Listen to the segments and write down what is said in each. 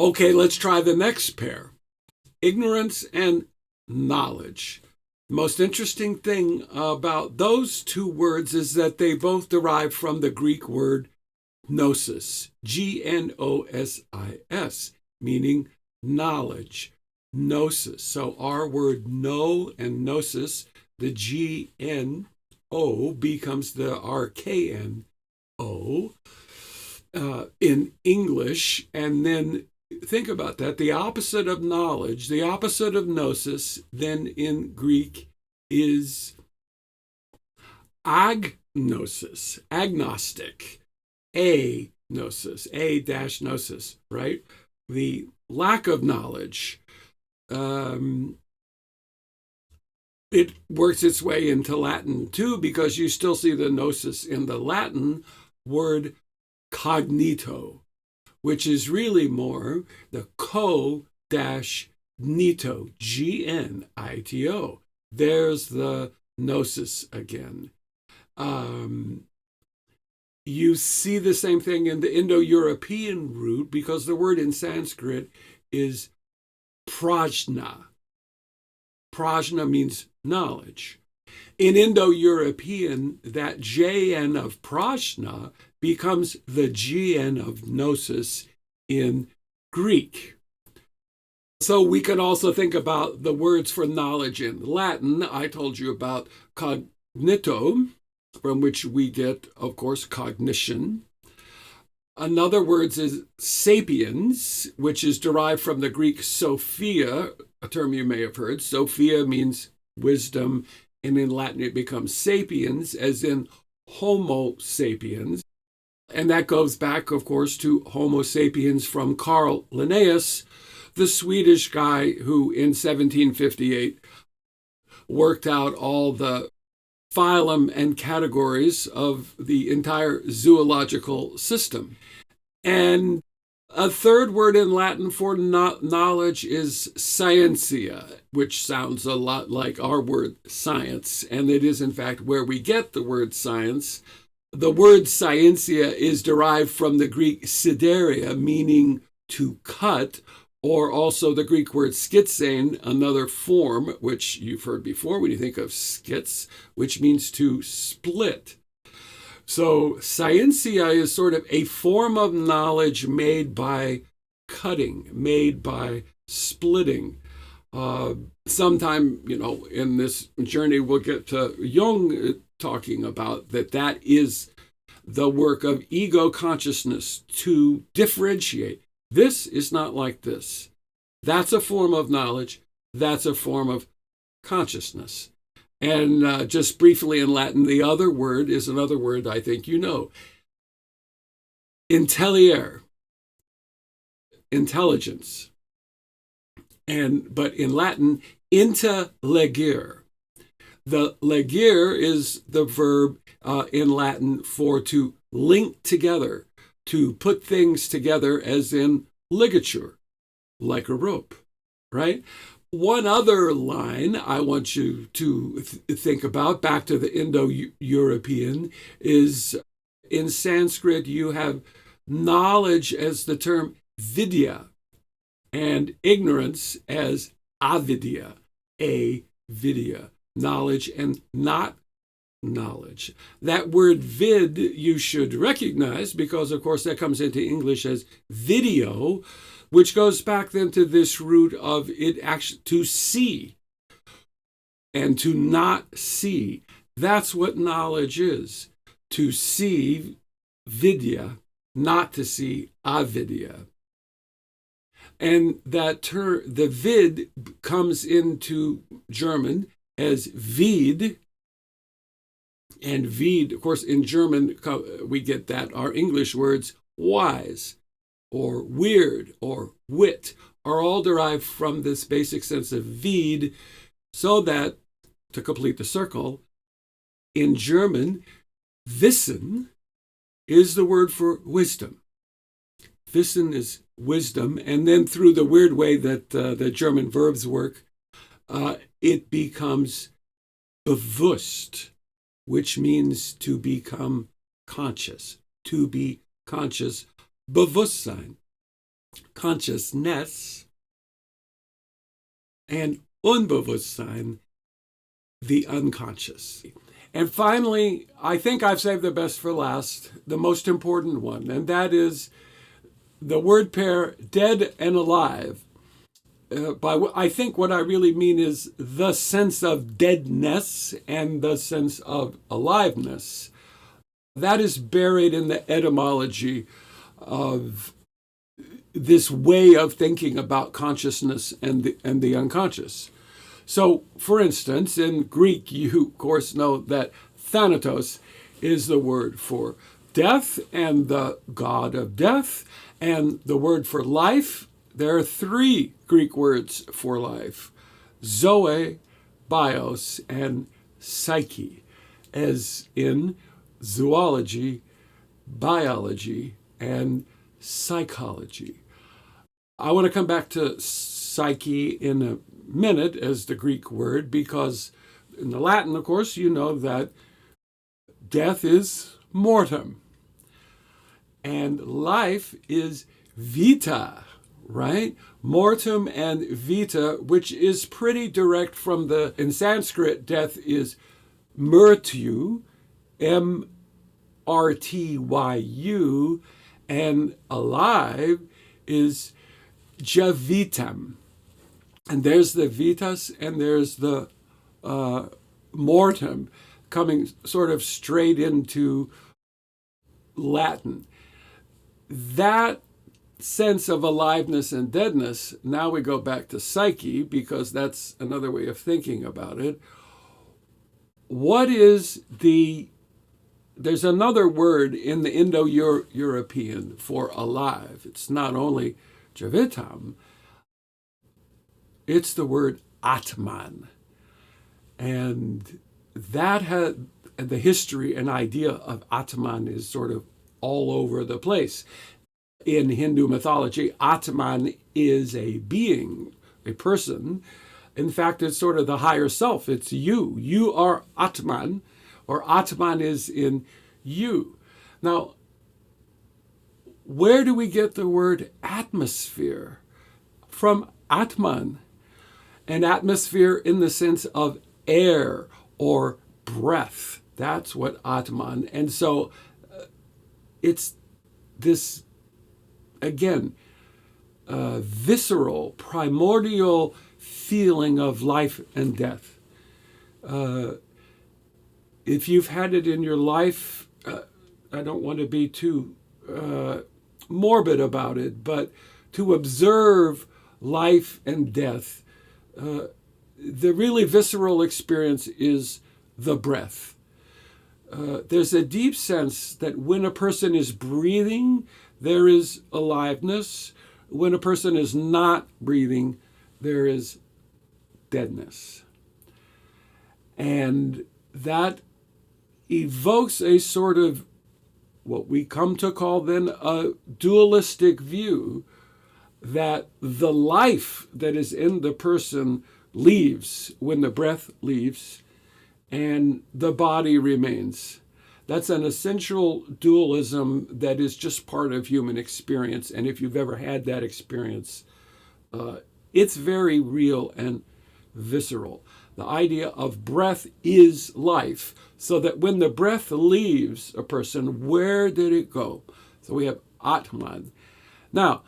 Okay, let's try the next pair. Ignorance and knowledge. The most interesting thing about those two words is that they both derive from the Greek word gnosis, Gnosis, meaning knowledge, gnosis. So our word know and gnosis, the GNO becomes the RKNO in English. And then think about that. The opposite of knowledge, the opposite of gnosis, then in Greek is agnosis, agnostic, agnosis, a-gnosis, right? The lack of knowledge. It works its way into Latin too, because you still see the gnosis in the Latin word cognito, which is really more the co-nito, Gnito. There's the gnosis again. You see the same thing in the Indo-European root, because the word in Sanskrit is prajna. Prajna means knowledge. In Indo-European, that JN of prajna becomes the GN of gnosis in Greek. So we can also think about the words for knowledge in Latin. I told you about cognito, from which we get, of course, cognition. Another word is sapiens, which is derived from the Greek sophia, a term you may have heard. Sophia means wisdom, and in Latin it becomes sapiens, as in Homo sapiens. And that goes back, of course, to Homo sapiens from Carl Linnaeus, the Swedish guy who in 1758 worked out all the phylum and categories of the entire zoological system. And a third word in Latin for knowledge is scientia, which sounds a lot like our word science, and it is in fact where we get the word science. The word scientia is derived from the Greek sideria, meaning to cut, or also the Greek word schizein, another form, which you've heard before when you think of schiz, which means to split. So scientia is sort of a form of knowledge made by cutting, made by splitting. Sometime, in this journey, we'll get to Jung talking about that is the work of ego consciousness to differentiate. This is not like this. That's a form of knowledge. That's a form of consciousness. And just briefly in Latin, the other word is another word I think you know. Intelliere, intelligence. But in Latin, intellegere. The legere is the verb in Latin for to link together, to put things together, as in ligature, like a rope, right? One other line I want you to think about, back to the Indo-European, is in Sanskrit you have knowledge as the term vidya, and ignorance as avidya, avidya, knowledge and not knowledge. That word vid you should recognize, because of course that comes into English as video, which goes back then to this root of it actually to see and to not see. That's what knowledge is. To see, vidya, not to see, avidya. And that term, the vid, comes into German as Vid. And Vid, of course, in German, we get that. Our English words, wise, or weird, or wit, are all derived from this basic sense of Vid, so that, to complete the circle, in German, Wissen is the word for wisdom. Wissen is wisdom, and then through the weird way that the German verbs work, it becomes bewusst, which means to become conscious, to be conscious, Bewusstsein. consciousness, and Unbewusstsein, the unconscious. And finally, I think I've saved the best for last, the most important one, and that is the word pair dead and alive. I think what I really mean is the sense of deadness and the sense of aliveness. That is buried in the etymology of this way of thinking about consciousness and the unconscious. So, for instance, in Greek, you of course know that thanatos is the word for death and the god of death, and the word for life. There are three Greek words for life: zoe, bios, and psyche, as in zoology, biology, and psychology. I want to come back to psyche in a minute as the Greek word, because in the Latin, of course, you know that death is mortem and life is vita, right? Mortem and vita, which is pretty direct from in Sanskrit, death is mrtyu, M-R-T-Y-U, and alive is javitam. And there's the vitas and there's the mortem, coming sort of straight into Latin. That sense of aliveness and deadness, now we go back to psyche, because that's another way of thinking about it. What is there's another word in the Indo-European for alive. It's not only javitam, it's the word Atman. And that had the history and idea of Atman is sort of all over the place. In Hindu mythology, Atman is a being, a person. In fact, it's sort of the higher self. It's you. You are Atman, or Atman is in you. Now, where do we get the word atmosphere? From Atman. An atmosphere in the sense of air or breath. That's what Atman. And so it's this, again, visceral, primordial feeling of life and death. If you've had it in your life, I don't want to be too morbid about it, but to observe life and death, the really visceral experience is the breath. There's a deep sense that when a person is breathing, there is aliveness. When a person is not breathing, there is deadness. And that evokes a sort of what we come to call then a dualistic view, that the life that is in the person leaves when the breath leaves and the body remains. That's an essential dualism that is just part of human experience. And if you've ever had that experience, it's very real and visceral. The idea of breath is life, so that when the breath leaves a person, where did it go? So we have Atman. Now,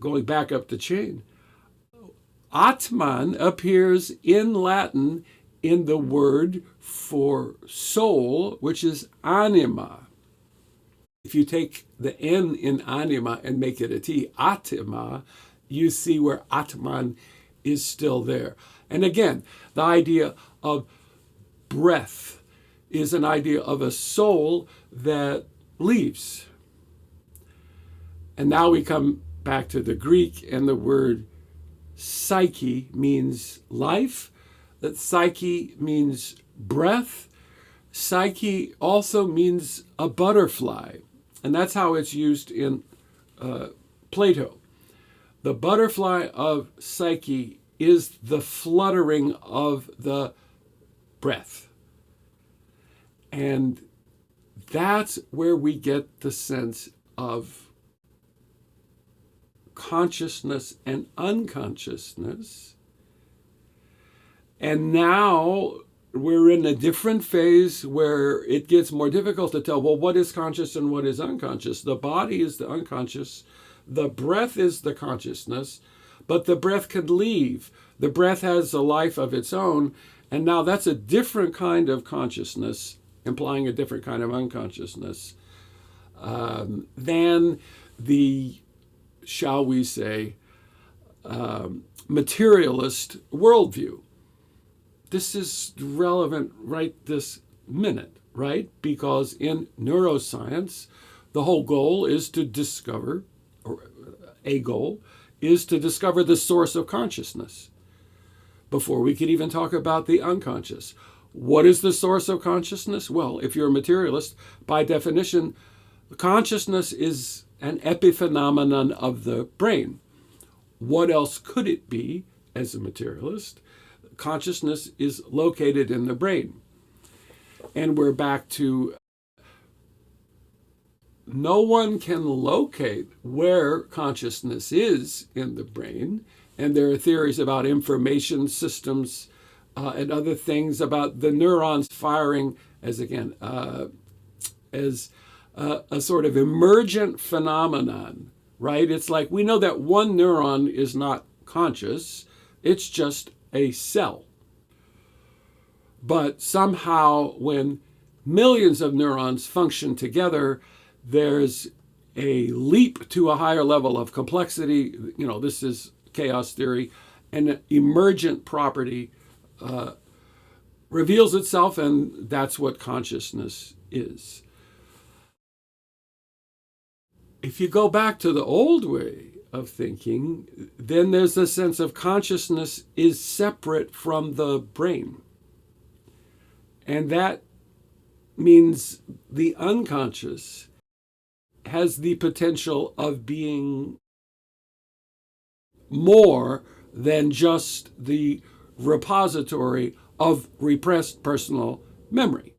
going back up the chain, Atman appears in Latin in the word for soul, which is anima. If you take the N in anima and make it a T, atima, you see where Atman is still there. And again, the idea of breath is an idea of a soul that leaves. And now we come back to the Greek, and the word psyche means life. That psyche means breath. Psyche also means a butterfly. And that's how it's used in Plato. The butterfly of psyche is the fluttering of the breath. And that's where we get the sense of consciousness and unconsciousness. And now we're in a different phase where it gets more difficult to tell, well, what is conscious and what is unconscious? The body is the unconscious. The breath is the consciousness, but the breath can leave. The breath has a life of its own, and now that's a different kind of consciousness, implying a different kind of unconsciousness than the, shall we say, materialist worldview. This is relevant right this minute, right? Because in neuroscience, the whole goal is to discover, or a goal is to discover the source of consciousness before we could even talk about the unconscious. What is the source of consciousness? Well, if you're a materialist, by definition, consciousness is an epiphenomenon of the brain. What else could it be as a materialist? Consciousness is located in the brain. And we're back to no one can locate where consciousness is in the brain. And there are theories about information systems and other things about the neurons firing as a sort of emergent phenomenon, right? It's like we know that one neuron is not conscious. It's just a cell. But somehow when millions of neurons function together, there's a leap to a higher level of complexity. You know, this is chaos theory. An emergent property reveals itself, and that's what consciousness is. If you go back to the old way of thinking, then there's a sense of consciousness is separate from the brain. And that means the unconscious has the potential of being more than just the repository of repressed personal memory.